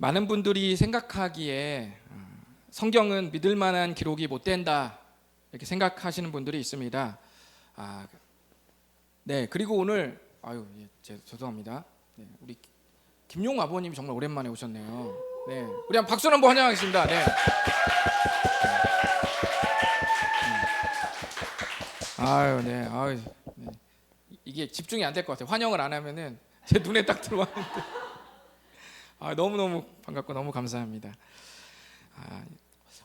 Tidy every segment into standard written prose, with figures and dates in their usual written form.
많은 분들이 생각하기에 성경은 믿을 만한 기록이 못 된다 이렇게 생각하시는 분들이 있습니다. 네, 그리고 오늘 죄송합니다. 네, 우리 김용 아버님이 정말 오랜만에 오셨네요. 네, 우리 한번 박수로 한번 환영하겠습니다. 네. 네. 이게 집중이 안 될 것 같아요. 환영을 안 하면은 제 눈에 딱 들어왔는데. 너무너무 반갑고 너무 감사합니다.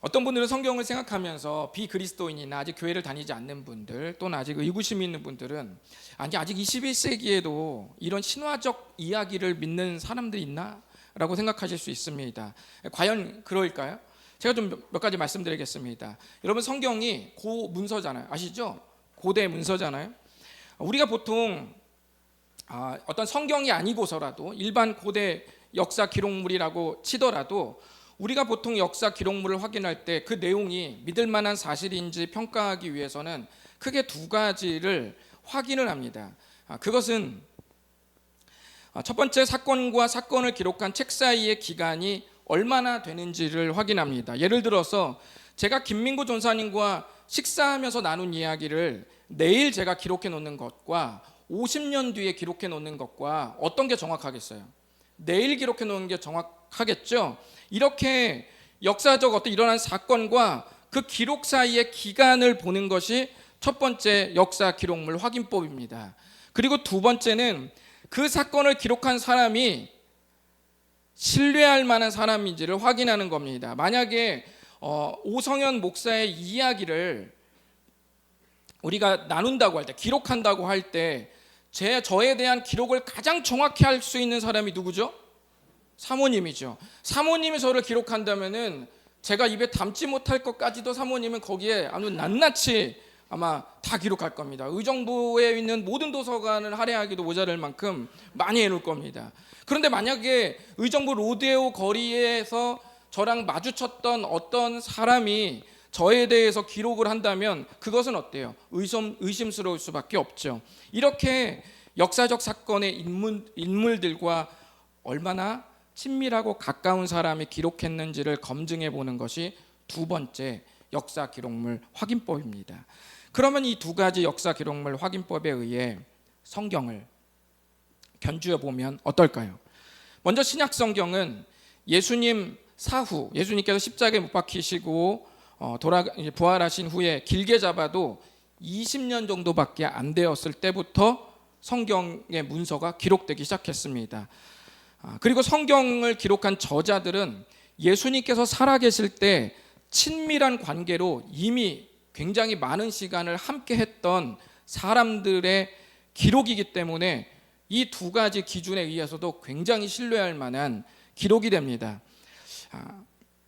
어떤 분들은 성경을 생각하면서 비그리스도인이나 아직 교회를 다니지 않는 분들 또는 아직 의구심이 있는 분들은 아직 21세기에도 이런 신화적 이야기를 믿는 사람들이 있나? 라고 생각하실 수 있습니다. 과연 그럴까요? 제가 좀 몇 가지 말씀드리겠습니다. 여러분, 성경이 고문서잖아요. 아시죠? 고대 문서잖아요. 우리가 보통 어떤 성경이 아니고서라도 일반 고대 역사 기록물이라고 치더라도 우리가 보통 역사 기록물을 확인할 때 그 내용이 믿을 만한 사실인지 평가하기 위해서는 크게 두 가지를 확인을 합니다. 그것은 첫 번째, 사건과 사건을 기록한 책 사이의 기간이 얼마나 되는지를 확인합니다. 예를 들어서 제가 김민구 전사님과 식사하면서 나눈 이야기를 내일 제가 기록해 놓는 것과 50년 뒤에 기록해 놓는 것과 어떤 게 정확하겠어요? 내일 기록해 놓은 게 정확하겠죠. 이렇게 역사적 어떤 일어난 사건과 그 기록 사이의 기간을 보는 것이 첫 번째 역사 기록물 확인법입니다. 그리고 두 번째는 그 사건을 기록한 사람이 신뢰할 만한 사람인지를 확인하는 겁니다. 만약에 오성현 목사의 이야기를 우리가 나눈다고 할 때, 기록한다고 할 때 저에 대한 기록을 가장 정확히 할 수 있는 사람이 누구죠? 사모님이죠. 사모님이 저를 기록한다면은 제가 입에 담지 못할 것까지도 사모님은 거기에 아주 낱낱이 아마 다 기록할 겁니다. 의정부에 있는 모든 도서관을 할애하기도 모자랄 만큼 많이 해놓을 겁니다. 그런데 만약에 의정부 로데오 거리에서 저랑 마주쳤던 어떤 사람이 저에 대해서 기록을 한다면 그것은 어때요? 의심스러울 수밖에 없죠. 이렇게 역사적 사건의 인물들과 얼마나 친밀하고 가까운 사람이 기록했는지를 검증해 보는 것이 두 번째 역사 기록물 확인법입니다. 그러면 이 두 가지 역사 기록물 확인법에 의해 성경을 견주어 보면 어떨까요? 먼저 신약 성경은 예수님 사후, 예수님께서 십자가에 못 박히시고 부활하신 후에 길게 잡아도 20년 정도밖에 안 되었을 때부터 성경의 문서가 기록되기 시작했습니다. 그리고 성경을 기록한 저자들은 예수님께서 살아계실 때 친밀한 관계로 이미 굉장히 많은 시간을 함께 했던 사람들의 기록이기 때문에 이 두 가지 기준에 의해서도 굉장히 신뢰할 만한 기록이 됩니다.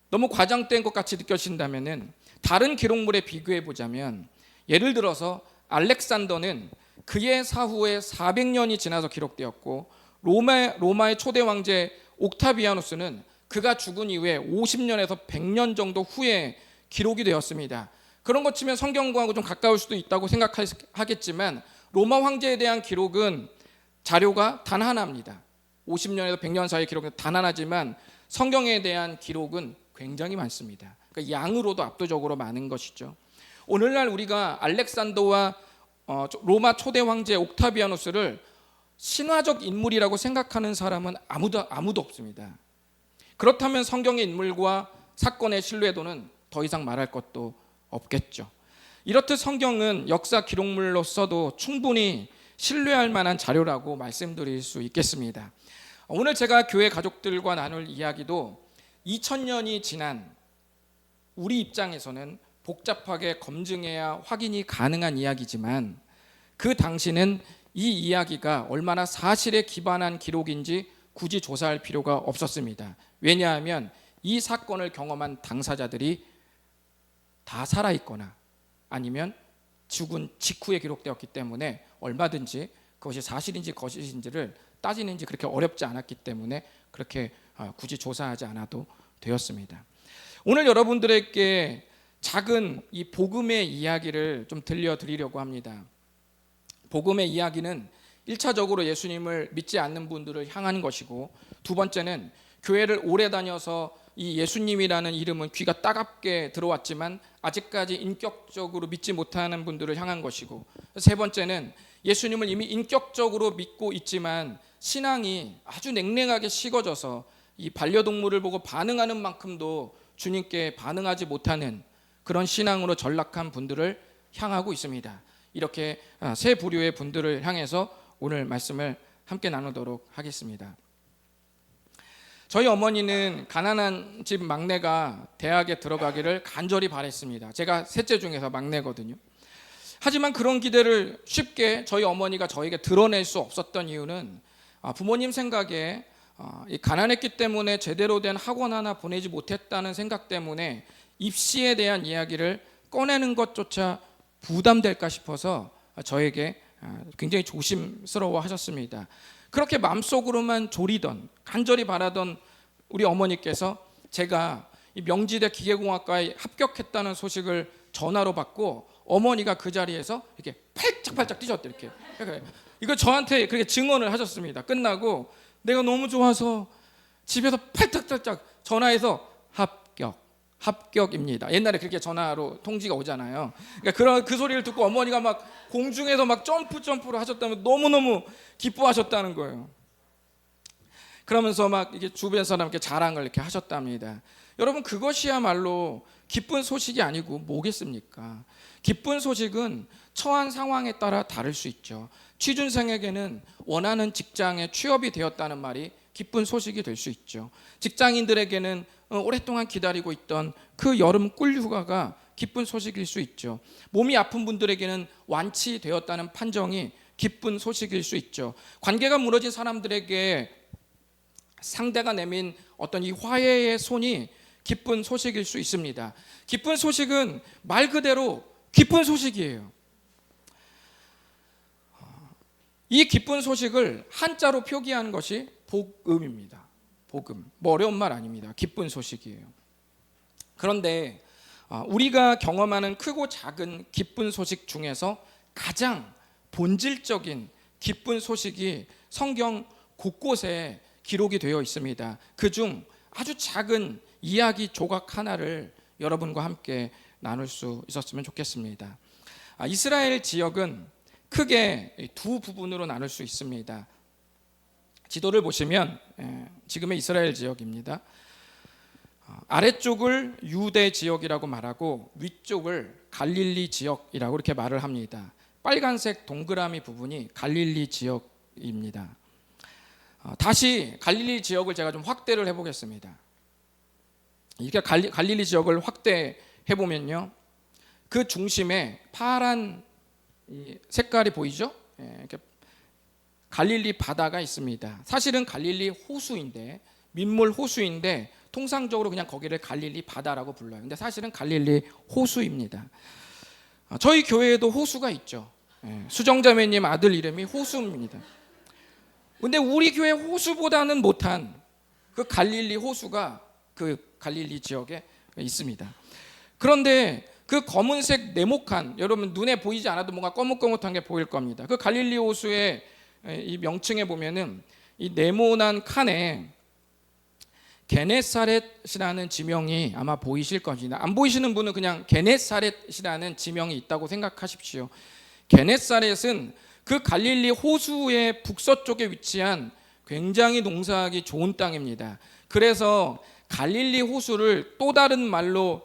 너무 과장된 것 같이 느껴진다면 다른 기록물에 비교해 보자면, 예를 들어서 알렉산더는 그의 사후에 400년이 지나서 기록되었고 로마의 초대 황제 옥타비아누스는 그가 죽은 이후에 50년에서 100년 정도 후에 기록이 되었습니다. 그런 것 치면 성경과는 좀 가까울 수도 있다고 생각하겠지만 로마 황제에 대한 기록은 자료가 단 하나입니다. 50년에서 100년 사이 기록은 단 하나지만 성경에 대한 기록은 굉장히 많습니다. 그러니까 양으로도 압도적으로 많은 것이죠. 오늘날 우리가 알렉산더와 로마 초대 황제 옥타비아누스를 신화적 인물이라고 생각하는 사람은 아무도 없습니다. 그렇다면 성경의 인물과 사건의 신뢰도는 더 이상 말할 것도 없겠죠. 이렇듯 성경은 역사 기록물로서도 충분히 신뢰할 만한 자료라고 말씀드릴 수 있겠습니다. 오늘 제가 교회 가족들과 나눌 이야기도 2000년이 지난 우리 입장에서는 복잡하게 검증해야 확인이 가능한 이야기지만 그 당시는 이 이야기가 얼마나 사실에 기반한 기록인지 굳이 조사할 필요가 없었습니다. 왜냐하면 이 사건을 경험한 당사자들이 다 살아있거나 아니면 죽은 직후에 기록되었기 때문에 얼마든지 그것이 사실인지 거짓인지를 따지는지 그렇게 어렵지 않았기 때문에 그렇게 굳이 조사하지 않아도 되었습니다. 오늘 여러분들에게 작은 이 복음의 이야기를 좀 들려드리려고 합니다. 복음의 이야기는 1차적으로 예수님을 믿지 않는 분들을 향한 것이고, 두 번째는 교회를 오래 다녀서 이 예수님이라는 이름은 귀가 따갑게 들어왔지만 아직까지 인격적으로 믿지 못하는 분들을 향한 것이고, 세 번째는 예수님을 이미 인격적으로 믿고 있지만 신앙이 아주 냉랭하게 식어져서 이 반려동물을 보고 반응하는 만큼도 주님께 반응하지 못하는 그런 신앙으로 전락한 분들을 향하고 있습니다. 이렇게 세 부류의 분들을 향해서 오늘 말씀을 함께 나누도록 하겠습니다. 저희 어머니는 가난한 집 막내가 대학에 들어가기를 간절히 바랬습니다. 제가 셋째 중에서 막내거든요. 하지만 그런 기대를 쉽게 저희 어머니가 저에게 드러낼 수 없었던 이유는 부모님 생각에 가난했기 때문에 제대로 된 학원 하나 보내지 못했다는 생각 때문에 입시에 대한 이야기를 꺼내는 것조차 부담될까 싶어서 저에게 굉장히 조심스러워 하셨습니다. 그렇게 마음속으로만 졸이던, 간절히 바라던 우리 어머니께서 제가 이 명지대 기계공학과에 합격했다는 소식을 전화로 받고 어머니가 그 자리에서 이렇게 팔짝팔짝 뛰셨대. 이렇게 이거 저한테 그렇게 증언을 하셨습니다. 끝나고 내가 너무 좋아서 집에서 팔짝팔짝 전화해서 합격입니다. 옛날에 그렇게 전화로 통지가 오잖아요. 그러니까 그 소리를 듣고 어머니가 막 공중에서 막 점프를 하셨다면 너무너무 기뻐하셨다는 거예요. 그러면서 막 이게 주변 사람께 자랑을 이렇게 하셨답니다. 여러분, 그것이야말로 기쁜 소식이 아니고 뭐겠습니까? 기쁜 소식은 처한 상황에 따라 다를 수 있죠. 취준생에게는 원하는 직장에 취업이 되었다는 말이 기쁜 소식이 될 수 있죠. 직장인들에게는 오랫동안 기다리고 있던 그 여름 꿀휴가가 기쁜 소식일 수 있죠. 몸이 아픈 분들에게는 완치되었다는 판정이 기쁜 소식일 수 있죠. 관계가 무너진 사람들에게 상대가 내민 어떤 이 화해의 손이 기쁜 소식일 수 있습니다. 기쁜 소식은 말 그대로 기쁜 소식이에요. 이 기쁜 소식을 한자로 표기한 것이 복음입니다. 복음. 뭐 어려운 말 아닙니다. 기쁜 소식이에요. 그런데 우리가 경험하는 크고 작은 기쁜 소식 중에서 가장 본질적인 기쁜 소식이 성경 곳곳에 기록이 되어 있습니다. 그중 아주 작은 이야기 조각 하나를 여러분과 함께 나눌 수 있었으면 좋겠습니다. 이스라엘 지역은 크게 두 부분으로 나눌 수 있습니다. 지도를 보시면 지금의 이스라엘 지역입니다. 아래쪽을 유대 지역이라고 말하고 위쪽을 갈릴리 지역이라고 이렇게 말을 합니다. 빨간색 동그라미 부분이 갈릴리 지역입니다. 다시 갈릴리 지역을 제가 좀 확대를 해보겠습니다. 이렇게 갈릴리 지역을 확대해 보면요, 그 중심에 파란 색깔이 보이죠? 이렇게 갈릴리 바다가 있습니다. 사실은 갈릴리 호수인데, 민물 호수인데 통상적으로 그냥 거기를 갈릴리 바다라고 불러요. 근데 사실은 갈릴리 호수입니다. 저희 교회에도 호수가 있죠. 수정자매님 아들 이름이 호수입니다. 근데 우리 교회 호수보다는 못한 그 갈릴리 호수가 그 갈릴리 지역에 있습니다. 그런데 그 검은색 네모칸, 여러분 눈에 보이지 않아도 뭔가 거뭇거뭇한 게 보일 겁니다. 그 갈릴리 호수의 이 명칭에 보면은 이 네모난 칸에 게네사렛이라는 지명이 아마 보이실 겁니다. 안 보이시는 분은 그냥 게네사렛이라는 지명이 있다고 생각하십시오. 게네사렛은 그 갈릴리 호수의 북서쪽에 위치한 굉장히 농사하기 좋은 땅입니다. 그래서 갈릴리 호수를 또 다른 말로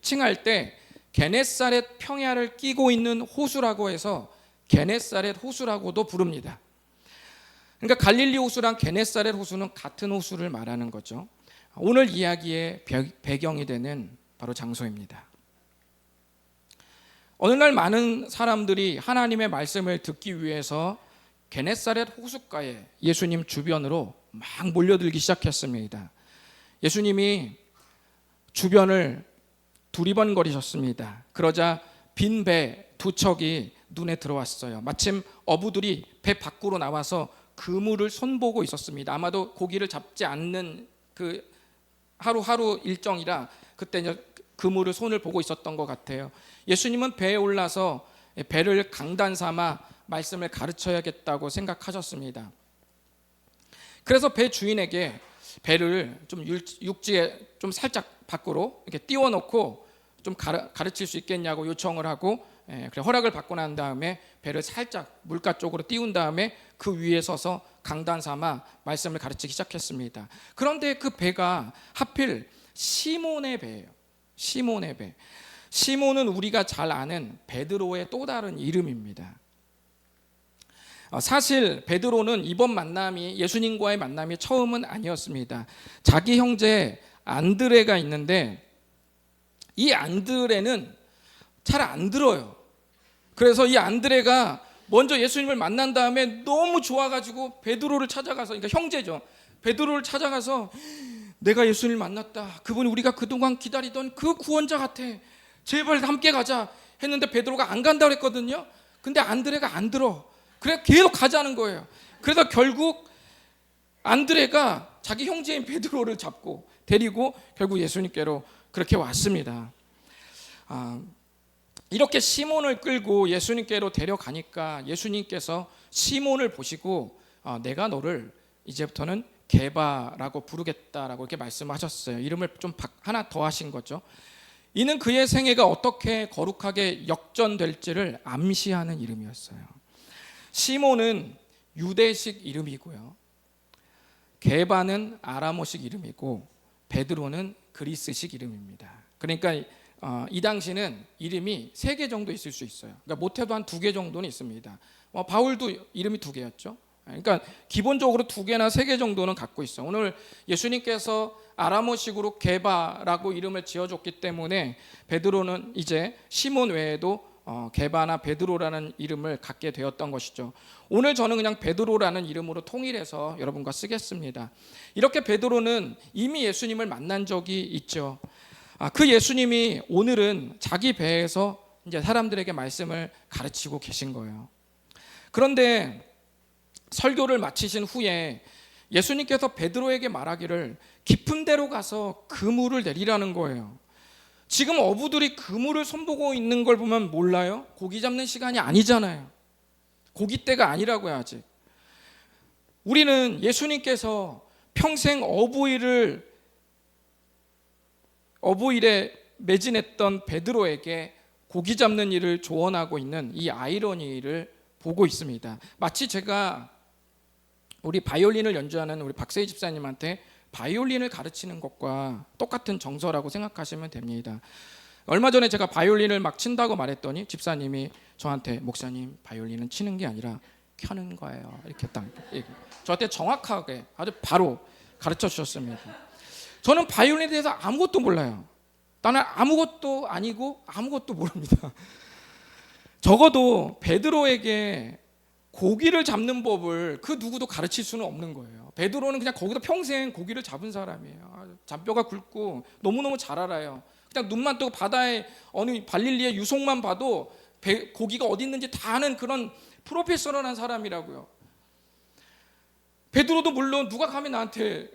칭할 때 게네사렛 평야를 끼고 있는 호수라고 해서 게네사렛 호수라고도 부릅니다. 그러니까 갈릴리 호수랑 게네사렛 호수는 같은 호수를 말하는 거죠. 오늘 이야기의 배경이 되는 바로 장소입니다. 어느 날 많은 사람들이 하나님의 말씀을 듣기 위해서 게네사렛 호숫가에 예수님 주변으로 막 몰려들기 시작했습니다. 예수님이 주변을 두리번거리셨습니다. 그러자 빈 배 두 척이 눈에 들어왔어요. 마침 어부들이 배 밖으로 나와서 그물을 손보고 있었습니다. 아마도 고기를 잡지 않는 그 하루 일정이라 그때 이제 그물을 손을 보고 있었던 것 같아요. 예수님은 배에 올라서 배를 강단 삼아 말씀을 가르쳐야겠다고 생각하셨습니다. 그래서 배 주인에게 배를 좀 육지에 좀 살짝 밖으로 이렇게 띄워놓고 좀 가르칠 수 있겠냐고 요청을 하고, 그래 허락을 받고 난 다음에 배를 살짝 물가 쪽으로 띄운 다음에 그 위에 서서 강단 삼아 말씀을 가르치기 시작했습니다. 그런데 그 배가 하필 시몬의 배예요. 시몬의 배. 시몬은 우리가 잘 아는 베드로의 또 다른 이름입니다. 사실 베드로는 이번 만남이 예수님과의 만남이 처음은 아니었습니다. 자기 형제 안드레가 있는데 이 안드레는 잘 안 들어요. 그래서 이 안드레가 먼저 예수님을 만난 다음에 너무 좋아가지고 베드로를 찾아가서, 그러니까 형제죠, 베드로를 찾아가서 내가 예수님을 만났다. 그분이 우리가 그동안 기다리던 그 구원자 같아. 제발 함께 가자 했는데 베드로가 안 간다고 했거든요. 근데 안드레가 안 들어. 그래 계속 가자는 거예요. 그래서 결국 안드레가 자기 형제인 베드로를 잡고 데리고 결국 예수님께로 그렇게 왔습니다. 이렇게 시몬을 끌고 예수님께로 데려가니까 예수님께서 시몬을 보시고 내가 너를 이제부터는 게바라고 부르겠다라고 이렇게 말씀하셨어요. 이름을 좀 하나 더 하신 거죠. 이는 그의 생애가 어떻게 거룩하게 역전될지를 암시하는 이름이었어요. 시몬은 유대식 이름이고요, 게바는 아람어식 이름이고 베드로는 그리스식 이름입니다. 그러니까 이 당시는 이름이 3개 정도 있을 수 있어요. 그러니까 못해도 한 2개 정도는 있습니다. 바울도 이름이 2개였죠. 그러니까 기본적으로 2개나 3개 정도는 갖고 있어요. 오늘 예수님께서 아람어식으로 게바라고 이름을 지어줬기 때문에 베드로는 이제 시몬 외에도 게바나 베드로라는 이름을 갖게 되었던 것이죠. 오늘 저는 그냥 베드로라는 이름으로 통일해서 여러분과 쓰겠습니다. 이렇게 베드로는 이미 예수님을 만난 적이 있죠. 그 예수님이 오늘은 자기 배에서 이제 사람들에게 말씀을 가르치고 계신 거예요. 그런데 설교를 마치신 후에 예수님께서 베드로에게 말하기를 깊은 데로 가서 그물을 내리라는 거예요. 지금 어부들이 그물을 손보고 있는 걸 보면 몰라요? 고기 잡는 시간이 아니잖아요. 고기때가 아니라고요, 아직. 우리는 예수님께서 평생 어부일에 매진했던 베드로에게 고기 잡는 일을 조언하고 있는 이 아이러니를 보고 있습니다. 마치 제가 우리 바이올린을 연주하는 우리 박세희 집사님한테 바이올린을 가르치는 것과 똑같은 정서라고 생각하시면 됩니다. 얼마 전에 제가 바이올린을 막 친다고 말했더니 집사님이 저한테 목사님 바이올린은 치는 게 아니라 켜는 거예요. 이렇게 딱 저한테 정확하게 아주 바로 가르쳐 주셨습니다. 저는 바이올린에 대해서 아무것도 몰라요. 나는 아무것도 아니고 아무것도 모릅니다. 적어도 베드로에게 고기를 잡는 법을 그 누구도 가르칠 수는 없는 거예요. 베드로는 그냥 거기서 평생 고기를 잡은 사람이에요. 잔뼈가 굵고 너무너무 잘 알아요. 그냥 눈만 뜨고 바다에 어느 발릴리의 유속만 봐도 고기가 어디 있는지 다 아는 그런 프로페셔널한 사람이라고요. 베드로도 물론 누가 감히 나한테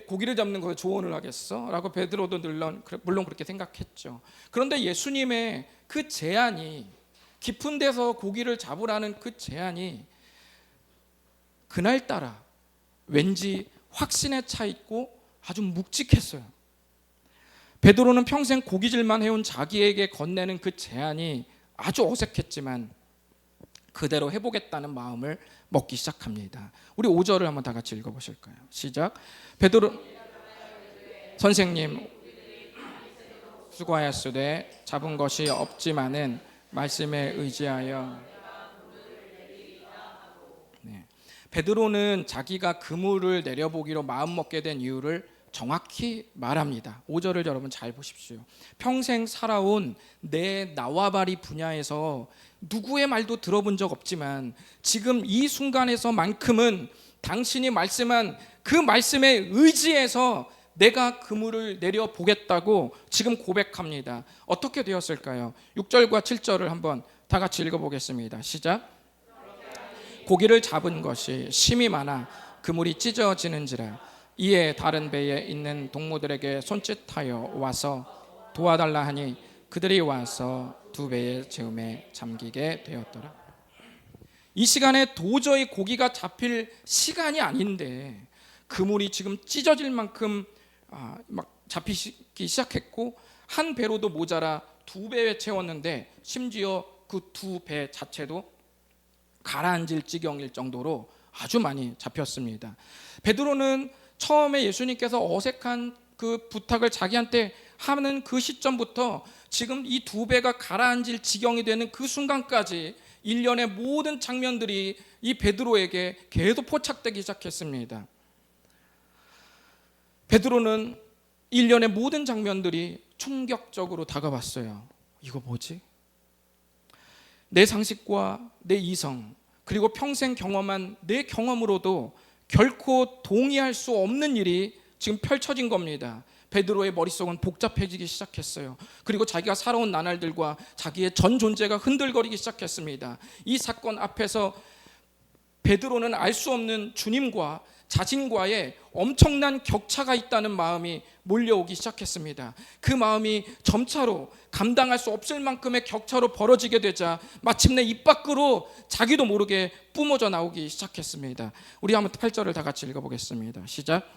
고기를 잡는 거에 조언을 하겠어? 라고 베드로도 물론 그렇게 생각했죠. 그런데 예수님의 그 제안이, 깊은 데서 고기를 잡으라는 그 제안이 그날따라 왠지 확신에 차 있고 아주 묵직했어요. 베드로는 평생 고기질만 해온 자기에게 건네는 그 제안이 아주 어색했지만 그대로 해보겠다는 마음을 먹기 시작합니다. 우리 5절을 한번 다 같이 읽어보실까요? 시작. 베드로 선생님 수고하였으되 잡은 것이 없지만은 말씀에 의지하여. 베드로는 자기가 그물을 내려보기로 마음먹게 된 이유를 정확히 말합니다. 5절을 여러분 잘 보십시오. 평생 살아온 내 나와바리 분야에서 누구의 말도 들어본 적 없지만 지금 이 순간에서만큼은 당신이 말씀한 그 말씀에 의지해서 내가 그물을 내려보겠다고 지금 고백합니다. 어떻게 되었을까요? 6절과 7절을 한번 다 같이 읽어보겠습니다. 시작. 고기를 잡은 것이 심이 많아 그물이 찢어지는지라 이에 다른 배에 있는 동무들에게 손짓하여 와서 도와달라 하니 그들이 와서 2배의 즈음에 잠기게 되었더라. 이 시간에 도저히 고기가 잡힐 시간이 아닌데 그물이 지금 찢어질 만큼 막 잡히기 시작했고, 한 배로도 모자라 2배에 채웠는데 심지어 그 2배 자체도 가라앉을 지경일 정도로 아주 많이 잡혔습니다. 베드로는 처음에 예수님께서 어색한 그 부탁을 자기한테 하는 그 시점부터 지금 이 2배가 가라앉을 지경이 되는 그 순간까지 일련의 모든 장면들이 이 베드로에게 계속 포착되기 시작했습니다. 베드로는 일련의 모든 장면들이 충격적으로 다가왔어요. 이거 뭐지? 내 상식과 내 이성, 그리고 평생 경험한 내 경험으로도 결코 동의할 수 없는 일이 지금 펼쳐진 겁니다. 베드로의 머릿속은 복잡해지기 시작했어요. 그리고 자기가 살아온 나날들과 자기의 전 존재가 흔들거리기 시작했습니다. 이 사건 앞에서 베드로는 알 수 없는 주님과 자신과의 엄청난 격차가 있다는 마음이 몰려오기 시작했습니다. 그 마음이 점차로 감당할 수 없을 만큼의 격차로 벌어지게 되자 마침내 입 밖으로 자기도 모르게 뿜어져 나오기 시작했습니다. 우리 한번 8절을 다 같이 읽어보겠습니다. 시작.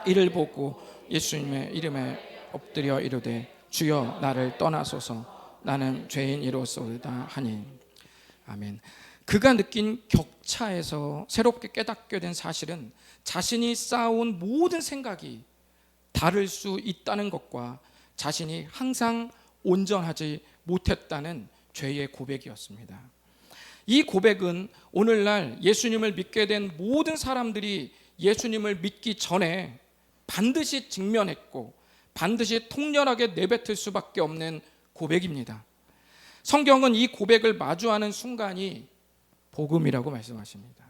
이를 보고 예수님의 이름에 엎드려 이르되 주여 나를 떠나소서 나는 죄인이로소이다 하니. 아멘. 그가 느낀 격차에서 새롭게 깨닫게 된 사실은 자신이 쌓아온 모든 생각이 다를 수 있다는 것과 자신이 항상 온전하지 못했다는 죄의 고백이었습니다. 이 고백은 오늘날 예수님을 믿게 된 모든 사람들이 예수님을 믿기 전에 반드시 직면했고 반드시 통렬하게 내뱉을 수밖에 없는 고백입니다. 성경은 이 고백을 마주하는 순간이 복음이라고 말씀하십니다.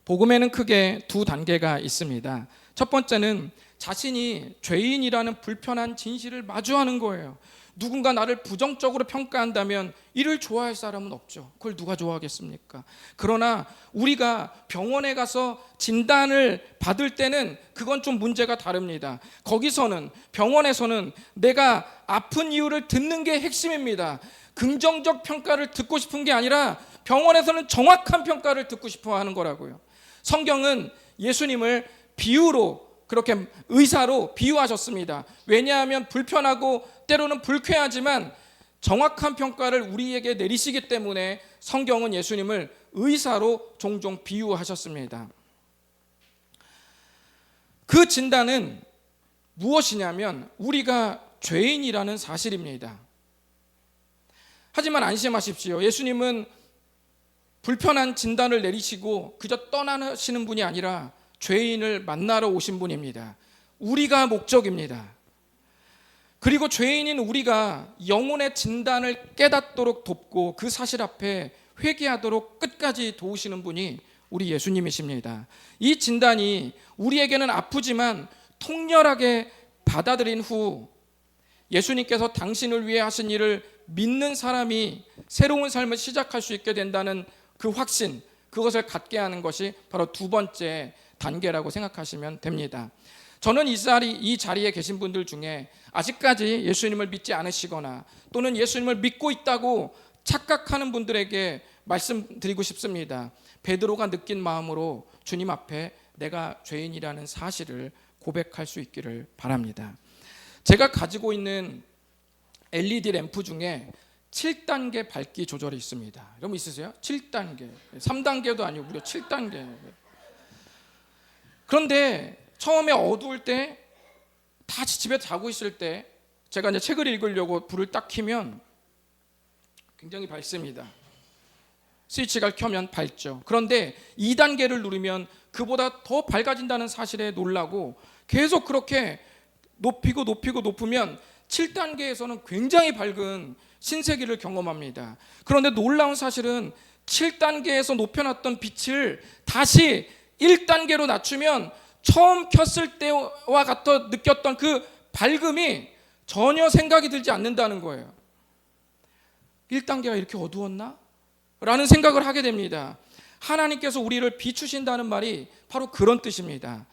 복음에는 크게 2단계가 있습니다. 첫 번째는 자신이 죄인이라는 불편한 진실을 마주하는 거예요. 누군가 나를 부정적으로 평가한다면 이를 좋아할 사람은 없죠. 그걸 누가 좋아하겠습니까? 그러나 우리가 병원에 가서 진단을 받을 때는 그건 좀 문제가 다릅니다. 거기서는, 병원에서는 내가 아픈 이유를 듣는 게 핵심입니다. 긍정적 평가를 듣고 싶은 게 아니라 병원에서는 정확한 평가를 듣고 싶어 하는 거라고요. 성경은 예수님을 비유로, 그렇게 의사로 비유하셨습니다. 왜냐하면 불편하고 때로는 불쾌하지만 정확한 평가를 우리에게 내리시기 때문에 성경은 예수님을 의사로 종종 비유하셨습니다. 그 진단은 무엇이냐면 우리가 죄인이라는 사실입니다. 하지만 안심하십시오. 예수님은 불편한 진단을 내리시고 그저 떠나시는 분이 아니라 죄인을 만나러 오신 분입니다. 우리가 목적입니다. 그리고 죄인인 우리가 영혼의 진단을 깨닫도록 돕고 그 사실 앞에 회개하도록 끝까지 도우시는 분이 우리 예수님이십니다. 이 진단이 우리에게는 아프지만 통렬하게 받아들인 후 예수님께서 당신을 위해 하신 일을 믿는 사람이 새로운 삶을 시작할 수 있게 된다는 그 확신, 그것을 갖게 하는 것이 바로 2번째 단계라고 생각하시면 됩니다. 저는 이 자리에 계신 분들 중에 아직까지 예수님을 믿지 않으시거나 또는 예수님을 믿고 있다고 착각하는 분들에게 말씀드리고 싶습니다. 베드로가 느낀 마음으로 주님 앞에 내가 죄인이라는 사실을 고백할 수 있기를 바랍니다. 제가 가지고 있는 LED 램프 중에 7단계 밝기 조절이 있습니다. 여러분 있으세요? 7단계. 3단계도 아니고 무려 7단계. 그런데 처음에 어두울 때, 다 집에 자고 있을 때 제가 이제 책을 읽으려고 불을 딱 켜면 굉장히 밝습니다. 스위치가 켜면 밝죠. 그런데 2단계를 누르면 그보다 더 밝아진다는 사실에 놀라고 계속 그렇게 높이면 7단계에서는 굉장히 밝은 신세계를 경험합니다. 그런데 놀라운 사실은 7단계에서 높여놨던 빛을 다시 1단계로 낮추면 처음 켰을 때와 같아 느꼈던 그 밝음이 전혀 생각이 들지 않는다는 거예요. 1단계가 이렇게 어두웠나? 라는 생각을 하게 됩니다. 하나님께서 우리를 비추신다는 말이 바로 그런 뜻입니다.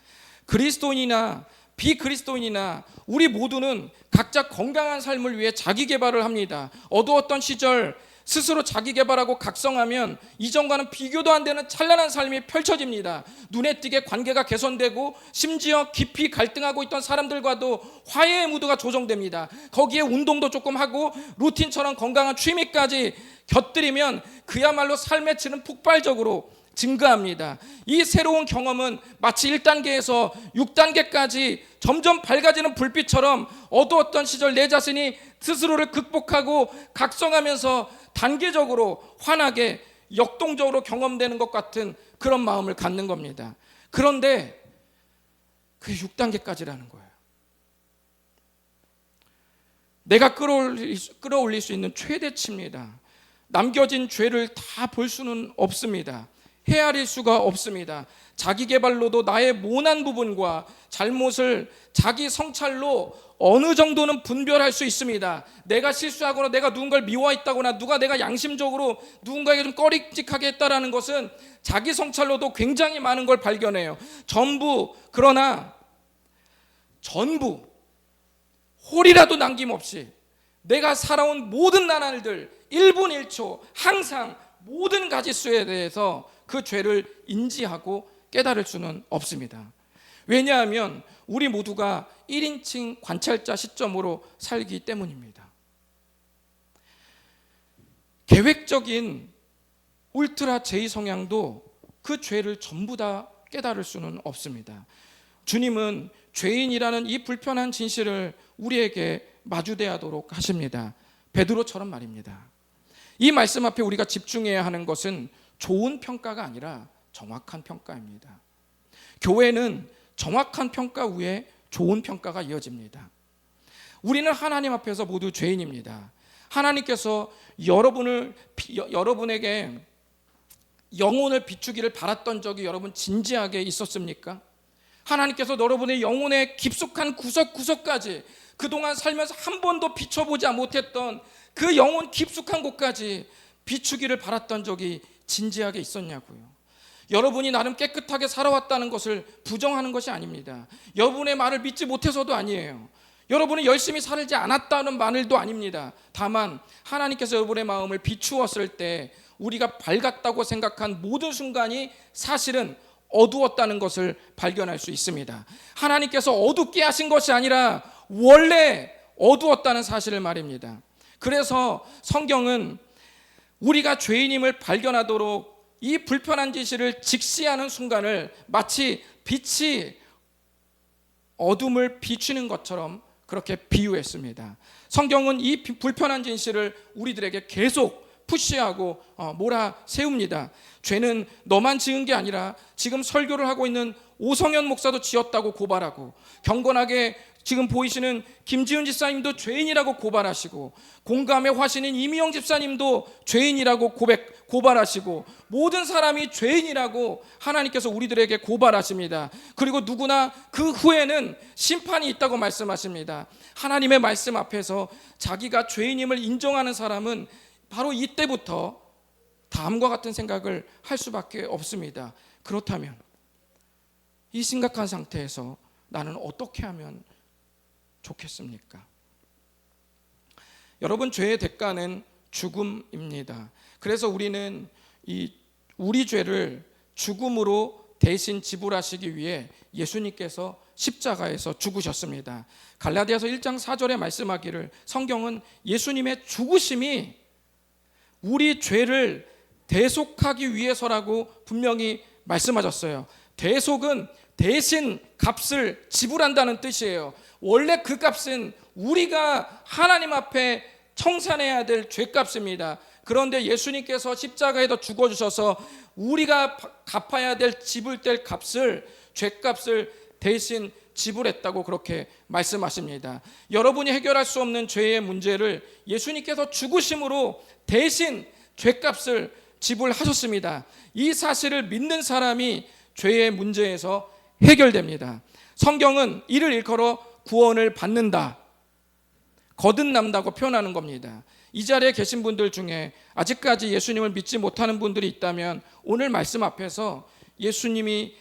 그리스도인이나 비그리스도인이나 우리 모두는 각자 건강한 삶을 위해 자기 개발을 합니다. 어두웠던 시절 스스로 자기 개발하고 각성하면 이전과는 비교도 안 되는 찬란한 삶이 펼쳐집니다. 눈에 띄게 관계가 개선되고 심지어 깊이 갈등하고 있던 사람들과도 화해의 무드가 조성됩니다. 거기에 운동도 조금 하고 루틴처럼 건강한 취미까지 곁들이면 그야말로 삶의 질은 폭발적으로 증가합니다. 이 새로운 경험은 마치 1단계에서 6단계까지 점점 밝아지는 불빛처럼 어두웠던 시절 내 자신이 스스로를 극복하고 각성하면서 단계적으로 환하게 역동적으로 경험되는 것 같은 그런 마음을 갖는 겁니다. 그런데 그게 6단계까지라는 거예요. 내가 끌어올릴 수 있는 최대치입니다. 남겨진 죄를 다 볼 수는 없습니다. 헤아릴 수가 없습니다. 자기 개발로도 나의 모난 부분과 잘못을 자기 성찰로 어느 정도는 분별할 수 있습니다. 내가 실수하거나 내가 누군가를 미워했다거나 누가 내가 양심적으로 누군가에게 좀 꺼림직하게 했다라는 것은 자기 성찰로도 굉장히 많은 걸 발견해요. 그러나 전부 홀이라도 남김없이 내가 살아온 모든 나날들 1분 1초 항상 모든 가짓수에 대해서 그 죄를 인지하고 깨달을 수는 없습니다. 왜냐하면 우리 모두가 1인칭 관찰자 시점으로 살기 때문입니다. 계획적인 울트라 제이 성향도 그 죄를 전부 다 깨달을 수는 없습니다. 주님은 죄인이라는 이 불편한 진실을 우리에게 마주대하도록 하십니다. 베드로처럼 말입니다. 이 말씀 앞에 우리가 집중해야 하는 것은 좋은 평가가 아니라 정확한 평가입니다. 교회는 정확한 평가 위에 좋은 평가가 이어집니다. 우리는 하나님 앞에서 모두 죄인입니다. 하나님께서 여러분에게 영혼을 비추기를 바랐던 적이 여러분 진지하게 있었습니까? 하나님께서 여러분의 영혼의 깊숙한 구석구석까지 그동안 살면서 한 번도 비춰보지 못했던 그 영혼 깊숙한 곳까지 비추기를 바랐던 적이 진지하게 있었냐고요. 여러분이 나름 깨끗하게 살아왔다는 것을 부정하는 것이 아닙니다. 여러분의 말을 믿지 못해서도 아니에요. 여러분이 열심히 살지 않았다는 말도 아닙니다. 다만 하나님께서 여러분의 마음을 비추었을 때 우리가 밝았다고 생각한 모든 순간이 사실은 어두웠다는 것을 발견할 수 있습니다. 하나님께서 어둡게 하신 것이 아니라 원래 어두웠다는 사실을 말입니다. 그래서 성경은 우리가 죄인임을 발견하도록 이 불편한 진실을 직시하는 순간을 마치 빛이 어둠을 비추는 것처럼 그렇게 비유했습니다. 성경은 이 불편한 진실을 우리들에게 계속 푸시하고 몰아세웁니다. 죄는 너만 지은 게 아니라 지금 설교를 하고 있는 오성현 목사도 지었다고 고발하고, 경건하게 지금 보이시는 김지훈 집사님도 죄인이라고 고발하시고, 공감의 화신인 이미영 집사님도 죄인이라고 고발하시고, 모든 사람이 죄인이라고 하나님께서 우리들에게 고발하십니다. 그리고 누구나 그 후에는 심판이 있다고 말씀하십니다. 하나님의 말씀 앞에서 자기가 죄인임을 인정하는 사람은 바로 이때부터 다음과 같은 생각을 할 수밖에 없습니다. 그렇다면 이 심각한 상태에서 나는 어떻게 하면 좋겠습니까? 여러분, 죄의 대가는 죽음입니다. 그래서 우리는 우리 죄를 죽음으로 대신 지불하시기 위해 예수님께서 십자가에서 죽으셨습니다. 갈라디아서 1장 4절에 말씀하기를, 성경은 예수님의 죽으심이 우리 죄를 대속하기 위해서라고 분명히 말씀하셨어요. 대속은 대신 값을 지불한다는 뜻이에요. 원래 그 값은 우리가 하나님 앞에 청산해야 될 죄값입니다. 그런데 예수님께서 십자가에다 죽어주셔서 우리가 갚아야 될 지불될 값을, 죄값을 대신 지불했다고 그렇게 말씀하십니다. 여러분이 해결할 수 없는 죄의 문제를 예수님께서 죽으심으로 대신 죄값을 지불하셨습니다. 이 사실을 믿는 사람이 죄의 문제에서 해결됩니다. 성경은 이를 일컬어 구원을 받는다, 거듭난다고 표현하는 겁니다. 이 자리에 계신 분들 중에 아직까지 예수님을 믿지 못하는 분들이 있다면 오늘 말씀 앞에서 예수님이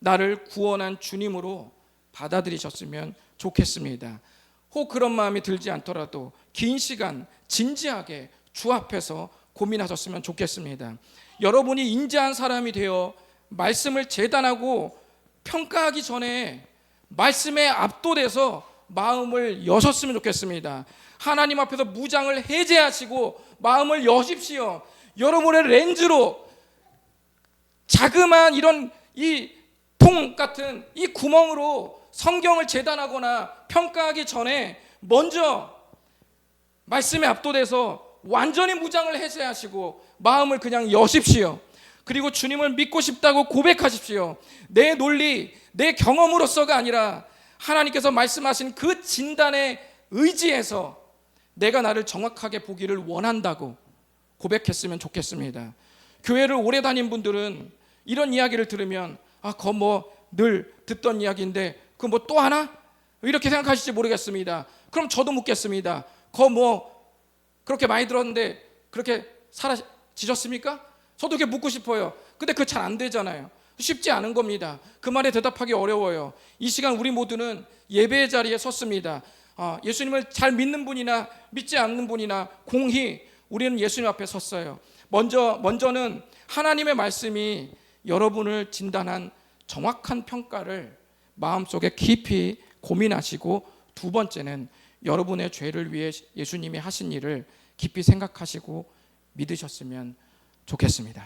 나를 구원한 주님으로 받아들이셨으면 좋겠습니다. 혹 그런 마음이 들지 않더라도 긴 시간 진지하게 주 앞에서 고민하셨으면 좋겠습니다. 여러분이 인자한 사람이 되어 말씀을 재단하고 평가하기 전에 말씀에 압도돼서 마음을 여셨으면 좋겠습니다. 하나님 앞에서 무장을 해제하시고 마음을 여십시오. 여러분의 렌즈로 자그마한 이런 이 통 같은 이 구멍으로 성경을 재단하거나 평가하기 전에 먼저 말씀에 압도돼서 완전히 무장을 해제하시고 마음을 그냥 여십시오. 그리고 주님을 믿고 싶다고 고백하십시오. 내 논리, 내 경험으로서가 아니라 하나님께서 말씀하신 그 진단에 의지해서 내가 나를 정확하게 보기를 원한다고 고백했으면 좋겠습니다. 교회를 오래 다닌 분들은 이런 이야기를 들으면 그거 뭐 늘 듣던 이야기인데 그거 뭐 또 하나? 이렇게 생각하실지 모르겠습니다. 그럼 저도 묻겠습니다. 그거 뭐 그렇게 많이 들었는데 그렇게 사라지셨습니까? 저도 그렇게 묻고 싶어요. 근데 그거 잘 안 되잖아요. 쉽지 않은 겁니다. 그 말에 대답하기 어려워요. 이 시간 우리 모두는 예배의 자리에 섰습니다. 예수님을 잘 믿는 분이나 믿지 않는 분이나 공히 우리는 예수님 앞에 섰어요. 먼저는 하나님의 말씀이 여러분을 진단한 정확한 평가를 마음속에 깊이 고민하시고, 두 번째는 여러분의 죄를 위해 예수님이 하신 일을 깊이 생각하시고 믿으셨으면 좋겠습니다.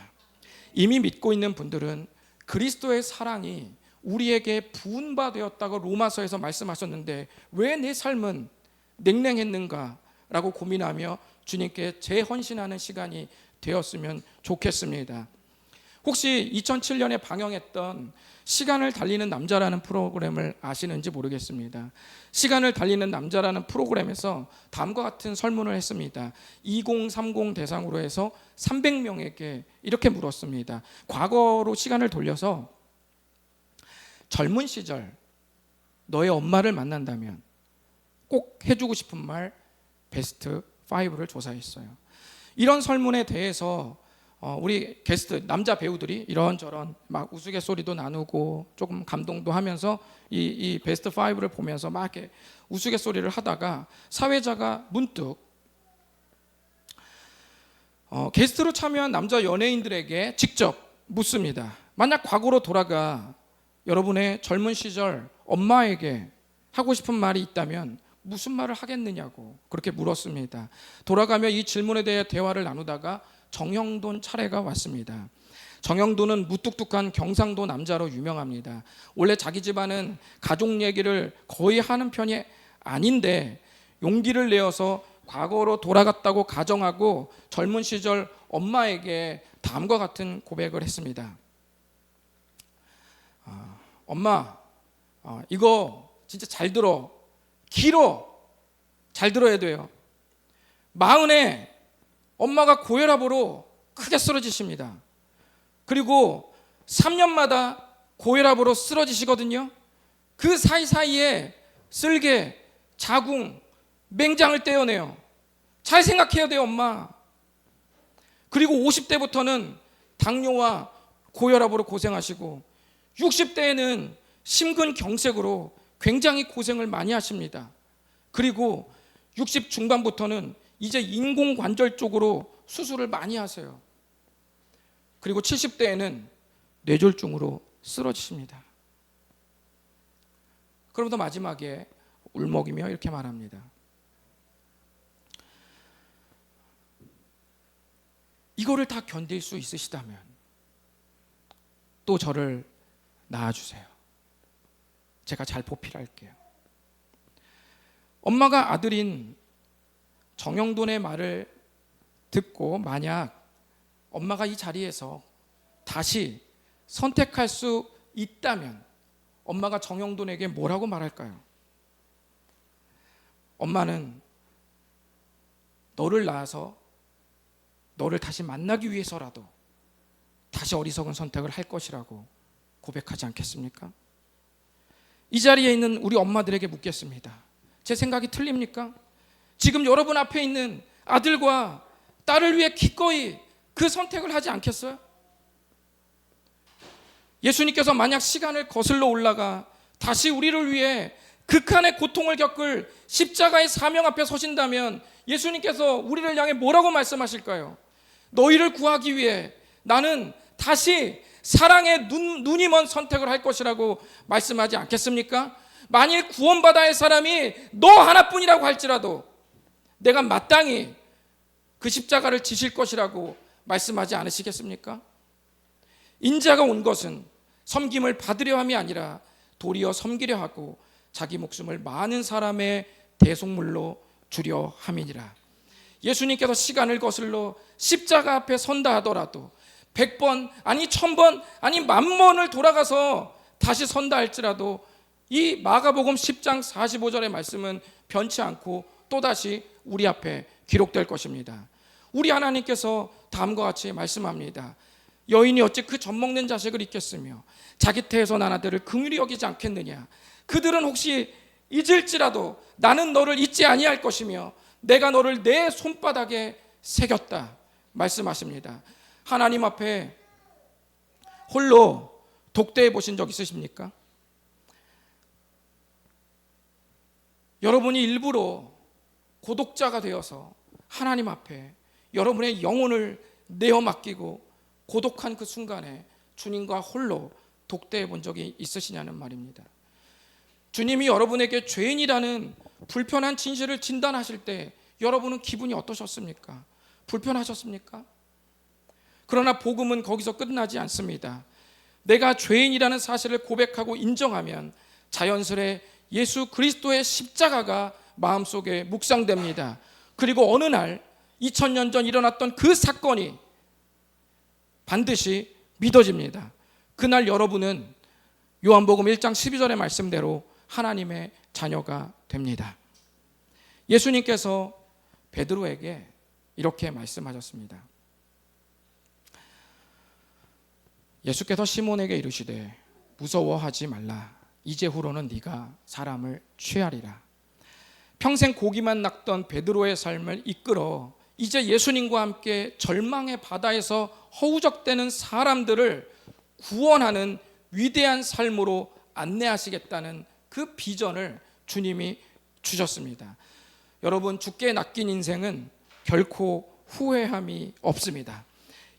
이미 믿고 있는 분들은 그리스도의 사랑이 우리에게 부은 바 되었다고 로마서에서 말씀하셨는데 왜 내 삶은 냉랭했는가 라고 고민하며 주님께 재헌신하는 시간이 되었으면 좋겠습니다. 혹시 2007년에 방영했던 시간을 달리는 남자라는 프로그램을 아시는지 모르겠습니다. 시간을 달리는 남자라는 프로그램에서 다음과 같은 설문을 했습니다. 2030 대상으로 해서 300명에게 이렇게 물었습니다. 과거로 시간을 돌려서 젊은 시절 너의 엄마를 만난다면 꼭 해주고 싶은 말 베스트 5를 조사했어요. 이런 설문에 대해서 우리 게스트 남자 배우들이 이런저런 막 우스갯소리도 나누고 조금 감동도 하면서 이 베스트 5를 보면서 막 이렇게 우스갯소리를 하다가 사회자가 문득 게스트로 참여한 남자 연예인들에게 직접 묻습니다. 만약 과거로 돌아가 여러분의 젊은 시절 엄마에게 하고 싶은 말이 있다면 무슨 말을 하겠느냐고 그렇게 물었습니다. 돌아가며 이 질문에 대해 대화를 나누다가 정형돈 차례가 왔습니다. 정형돈은 무뚝뚝한 경상도 남자로 유명합니다. 원래 자기 집안은 가족 얘기를 거의 하는 편이 아닌데 용기를 내어서 과거로 돌아갔다고 가정하고 젊은 시절 엄마에게 다음과 같은 고백을 했습니다. 엄마, 이거 진짜 잘 들어. 길어. 잘 들어야 돼요. 40에 엄마가 고혈압으로 크게 쓰러지십니다. 그리고 3년마다 고혈압으로 쓰러지시거든요. 그 사이사이에 쓸개, 자궁, 맹장을 떼어내요. 잘 생각해야 돼요, 엄마. 그리고 50대부터는 당뇨와 고혈압으로 고생하시고 60대에는 심근경색으로 굉장히 고생을 많이 하십니다. 그리고 60 중반부터는 이제 인공관절 쪽으로 수술을 많이 하세요. 그리고 70대에는 뇌졸중으로 쓰러지십니다. 그러면서 마지막에 울먹이며 이렇게 말합니다. 이거를 다 견딜 수 있으시다면 또 저를 낳아주세요. 제가 잘 보필할게요. 엄마가 아들인 정형돈의 말을 듣고 만약 엄마가 이 자리에서 다시 선택할 수 있다면 엄마가 정형돈에게 뭐라고 말할까요? 엄마는 너를 낳아서 너를 다시 만나기 위해서라도 다시 어리석은 선택을 할 것이라고 고백하지 않겠습니까? 이 자리에 있는 우리 엄마들에게 묻겠습니다. 제 생각이 틀립니까? 지금 여러분 앞에 있는 아들과 딸을 위해 기꺼이 그 선택을 하지 않겠어요? 예수님께서 만약 시간을 거슬러 올라가 다시 우리를 위해 극한의 고통을 겪을 십자가의 사명 앞에 서신다면 예수님께서 우리를 향해 뭐라고 말씀하실까요? 너희를 구하기 위해 나는 다시 사랑의 눈이 먼 선택을 할 것이라고 말씀하지 않겠습니까? 만일 구원받아야 할 사람이 너 하나뿐이라고 할지라도 내가 마땅히 그 십자가를 지실 것이라고 말씀하지 않으시겠습니까? 인자가 온 것은 섬김을 받으려 함이 아니라 도리어 섬기려 하고 자기 목숨을 많은 사람의 대속물로 주려 함이니라. 예수님께서 시간을 거슬러 십자가 앞에 선다 하더라도 100번 아니 1000번 아니 10,000번을 돌아가서 다시 선다 할지라도 이 마가복음 10장 45절의 말씀은 변치 않고 또다시 우리 앞에 기록될 것입니다. 우리 하나님께서 다음과 같이 말씀합니다. 여인이 어찌 그 젖먹는 자식을 잊겠으며 자기 태에서 난 아들을 긍휼히 여기지 않겠느냐. 그들은 혹시 잊을지라도 나는 너를 잊지 아니할 것이며 내가 너를 내 손바닥에 새겼다 말씀하십니다. 하나님 앞에 홀로 독대해 보신 적 있으십니까? 여러분이 일부러 고독자가 되어서 하나님 앞에 여러분의 영혼을 내어 맡기고 고독한 그 순간에 주님과 홀로 독대해 본 적이 있으시냐는 말입니다. 주님이 여러분에게 죄인이라는 불편한 진실을 진단하실 때 여러분은 기분이 어떠셨습니까? 불편하셨습니까? 그러나 복음은 거기서 끝나지 않습니다. 내가 죄인이라는 사실을 고백하고 인정하면 자연스레 예수 그리스도의 십자가가 마음속에 묵상됩니다. 그리고 어느 날 2000년 전 일어났던 그 사건이 반드시 믿어집니다. 그날 여러분은 요한복음 1장 12절의 말씀대로 하나님의 자녀가 됩니다. 예수님께서 베드로에게 이렇게 말씀하셨습니다. 예수께서 시몬에게 이르시되 무서워하지 말라. 이제후로는 네가 사람을 취하리라. 평생 고기만 낚던 베드로의 삶을 이끌어 이제 예수님과 함께 절망의 바다에서 허우적대는 사람들을 구원하는 위대한 삶으로 안내하시겠다는 그 비전을 주님이 주셨습니다. 여러분, 죽게 낚인 인생은 결코 후회함이 없습니다.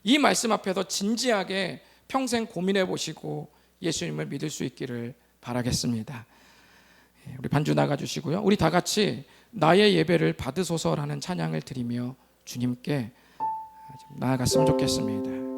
이 말씀 앞에서 진지하게 평생 고민해 보시고 예수님을 믿을 수 있기를 바라겠습니다. 우리 반주 나가주시고요. 우리 다 같이 나의 예배를 받으소서라는 찬양을 드리며 주님께 나아갔으면 좋겠습니다.